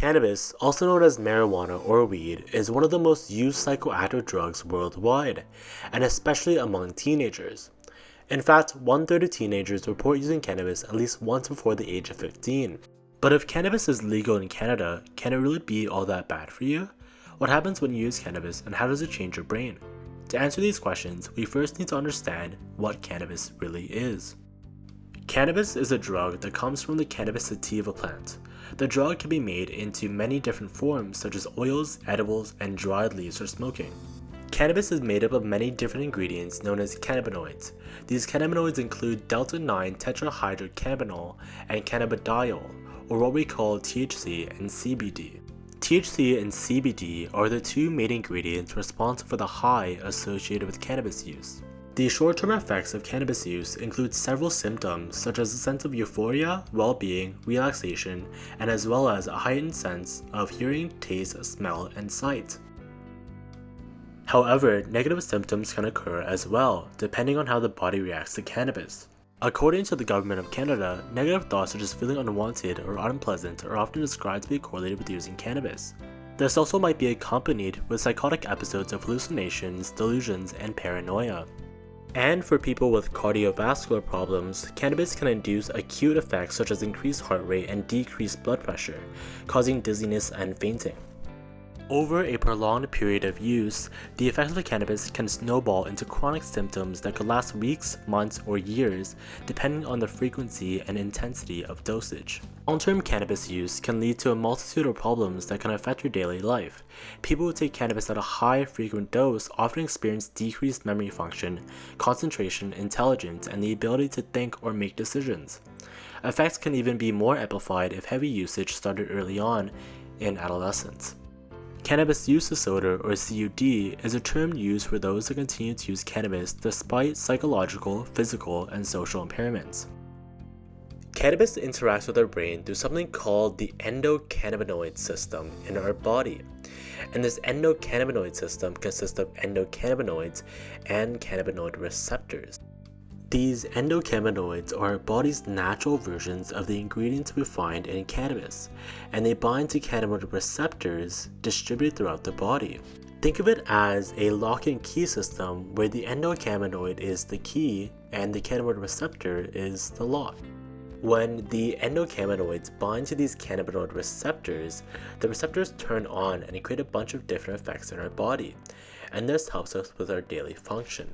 Cannabis, also known as marijuana or weed, is one of the most used psychoactive drugs worldwide, and especially among teenagers. In fact, 1/3 of teenagers report using cannabis at least once before the age of 15. But if cannabis is legal in Canada, can it really be all that bad for you? What happens when you use cannabis, and how does it change your brain? To answer these questions, we first need to understand what cannabis really is. Cannabis is a drug that comes from the cannabis sativa plant. The drug can be made into many different forms such as oils, edibles, and dried leaves for smoking. Cannabis is made up of many different ingredients known as cannabinoids. These cannabinoids include delta-9 tetrahydrocannabinol and cannabidiol, or what we call THC and CBD. THC and CBD are the two main ingredients responsible for the high associated with cannabis use. The short-term effects of cannabis use include several symptoms such as a sense of euphoria, well-being, relaxation, and as well as a heightened sense of hearing, taste, smell, and sight. However, negative symptoms can occur as well, depending on how the body reacts to cannabis. According to the Government of Canada, negative thoughts such as feeling unwanted or unpleasant are often described to be correlated with using cannabis. This also might be accompanied with psychotic episodes of hallucinations, delusions, and paranoia. And for people with cardiovascular problems, cannabis can induce acute effects such as increased heart rate and decreased blood pressure, causing dizziness and fainting. Over a prolonged period of use, the effects of cannabis can snowball into chronic symptoms that could last weeks, months, or years, depending on the frequency and intensity of dosage. Long-term cannabis use can lead to a multitude of problems that can affect your daily life. People who take cannabis at a high, frequent dose often experience decreased memory function, concentration, intelligence, and the ability to think or make decisions. Effects can even be more amplified if heavy usage started early on in adolescence. Cannabis use disorder, or CUD, is a term used for those that continue to use cannabis despite psychological, physical, and social impairments. Cannabis interacts with our brain through something called the endocannabinoid system in our body. And this endocannabinoid system consists of endocannabinoids and cannabinoid receptors. These endocannabinoids are our body's natural versions of the ingredients we find in cannabis, and they bind to cannabinoid receptors distributed throughout the body. Think of it as a lock and key system where the endocannabinoid is the key and the cannabinoid receptor is the lock. When the endocannabinoids bind to these cannabinoid receptors, the receptors turn on and create a bunch of different effects in our body, and this helps us with our daily function.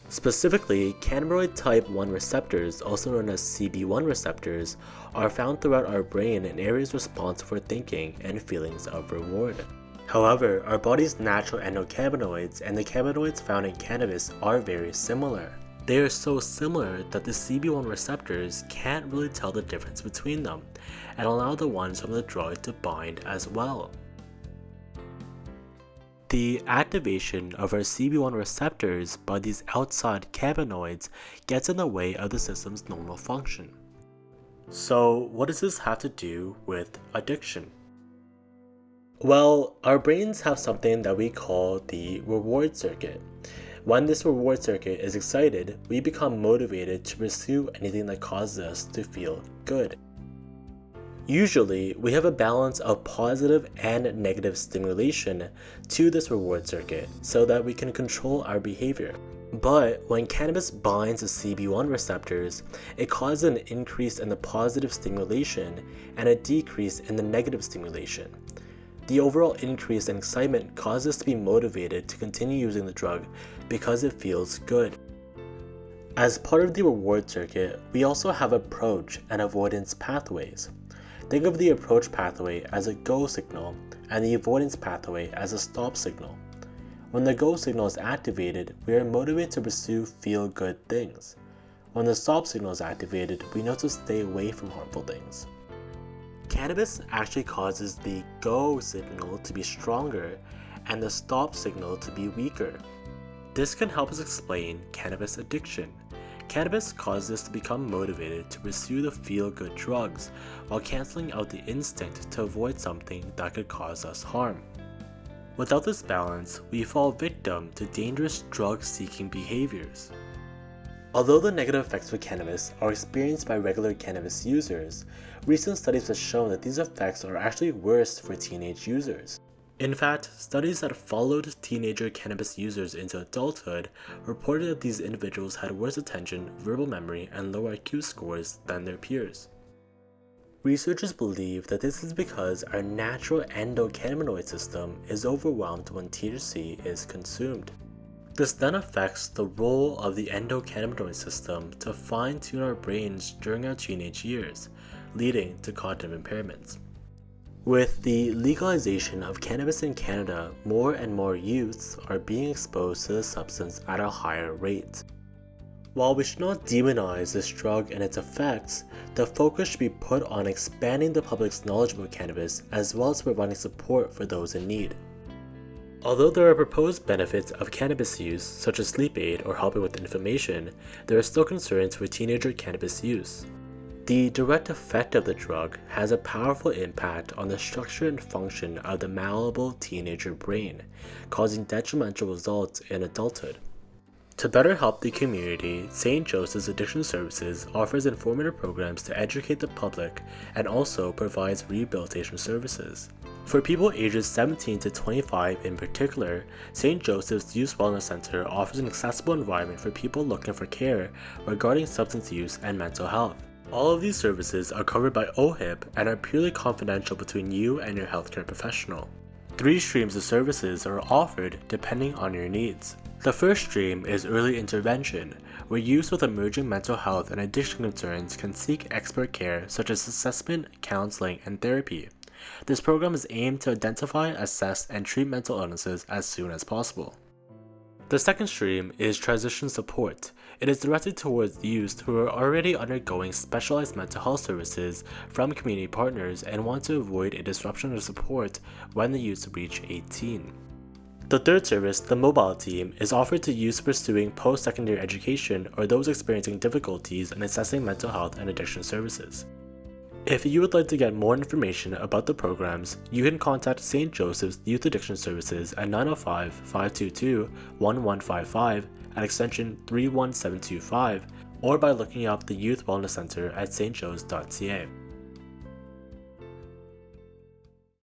Specifically, cannabinoid type 1 receptors, also known as CB1 receptors, are found throughout our brain in areas responsible for thinking and feelings of reward. However, our body's natural endocannabinoids and the cannabinoids found in cannabis are very similar. They are so similar that the CB1 receptors can't really tell the difference between them and allow the ones from the drug to bind as well. The activation of our CB1 receptors by these outside cannabinoids gets in the way of the system's normal function. So, what does this have to do with addiction? Well, our brains have something that we call the reward circuit. When this reward circuit is excited, we become motivated to pursue anything that causes us to feel good. Usually, we have a balance of positive and negative stimulation to this reward circuit so that we can control our behavior. But when cannabis binds to CB1 receptors, it causes an increase in the positive stimulation and a decrease in the negative stimulation. The overall increase in excitement causes us to be motivated to continue using the drug because it feels good. As part of the reward circuit, we also have approach and avoidance pathways. Think of the approach pathway as a go signal and the avoidance pathway as a stop signal. When the go signal is activated, we are motivated to pursue feel-good things. When the stop signal is activated, we know to stay away from harmful things. Cannabis actually causes the go signal to be stronger and the stop signal to be weaker. This can help us explain cannabis addiction. Cannabis causes us to become motivated to pursue the feel-good drugs while canceling out the instinct to avoid something that could cause us harm. Without this balance, we fall victim to dangerous drug-seeking behaviors. Although the negative effects with cannabis are experienced by regular cannabis users, recent studies have shown that these effects are actually worse for teenage users. In fact, studies that followed teenager cannabis users into adulthood reported that these individuals had worse attention, verbal memory, and lower IQ scores than their peers. Researchers believe that this is because our natural endocannabinoid system is overwhelmed when THC is consumed. This then affects the role of the endocannabinoid system to fine-tune our brains during our teenage years, leading to cognitive impairments. With the legalization of cannabis in Canada, more and more youths are being exposed to the substance at a higher rate. While we should not demonize this drug and its effects, the focus should be put on expanding the public's knowledge about cannabis as well as providing support for those in need. Although there are proposed benefits of cannabis use, such as sleep aid or helping with inflammation, there are still concerns for teenager cannabis use. The direct effect of the drug has a powerful impact on the structure and function of the malleable teenager brain, causing detrimental results in adulthood. To better help the community, St. Joseph's Addiction Services offers informative programs to educate the public and also provides rehabilitation services. For people ages 17 to 25 in particular, St. Joseph's Youth Wellness Center offers an accessible environment for people looking for care regarding substance use and mental health. All of these services are covered by OHIP and are purely confidential between you and your healthcare professional. 3 streams of services are offered depending on your needs. The first stream is early intervention, where youth with emerging mental health and addiction concerns can seek expert care such as assessment, counseling, and therapy. This program is aimed to identify, assess, and treat mental illnesses as soon as possible. The second stream is transition support. It is directed towards youth who are already undergoing specialized mental health services from community partners and want to avoid a disruption of support when the youth reach 18. The third service, the mobile team, is offered to youth pursuing post-secondary education or those experiencing difficulties in accessing mental health and addiction services. If you would like to get more information about the programs, you can contact St. Joseph's Youth Addiction Services at 905-522-1155 at extension 31725 or by looking up the Youth Wellness Center at stjoes.ca.